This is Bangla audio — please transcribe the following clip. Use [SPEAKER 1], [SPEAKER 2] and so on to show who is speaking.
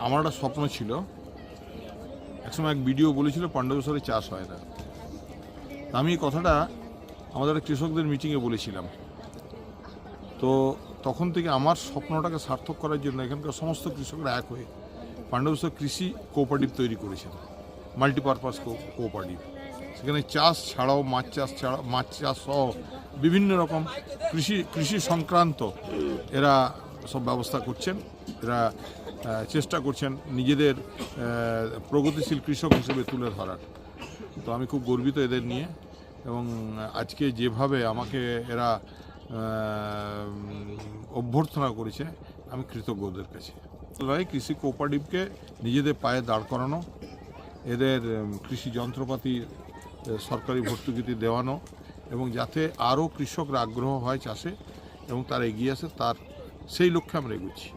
[SPEAKER 1] আমার একটা স্বপ্ন ছিল, একসময় এক ভিডিও বলেছিল পাণ্ডবেশ্বরে চাষ হয় না। আমি এই কথাটা আমাদের কৃষকদের মিটিংয়ে বলেছিলাম। তো তখন থেকে আমার স্বপ্নটাকে সার্থক করার জন্য এখানকার সমস্ত কৃষকরা এক হয়ে পাণ্ডবেশ্বর কৃষি কোঅপারেটিভ তৈরি করেছেন, মাল্টিপারপাস কোঅপারেটিভ। সেখানে চাষ ছাড়াও মাছ চাষ সহ বিভিন্ন রকম কৃষি সংক্রান্ত এরা সব ব্যবস্থা করছেন। এরা চেষ্টা করছেন নিজেদের প্রগতিশীল কৃষক হিসেবে তুলে ধরার। তো আমি খুব গর্বিত এদের নিয়ে, এবং আজকে যেভাবে আমাকে এরা অভ্যর্থনা করেছে আমি কৃতজ্ঞ ওদের কাছে। কৃষি কোঅপারেটিভকে নিজেদের পায়ে দাঁড় করানো, এদের কৃষি যন্ত্রপাতি সরকারি ভর্তুকিতে দেওয়ানো, এবং যাতে আরও কৃষকরা আগ্রহ হয় চাষে এবং তারা এগিয়ে আসে, সেই লক্ষ্যে আমরা এগোচ্ছি।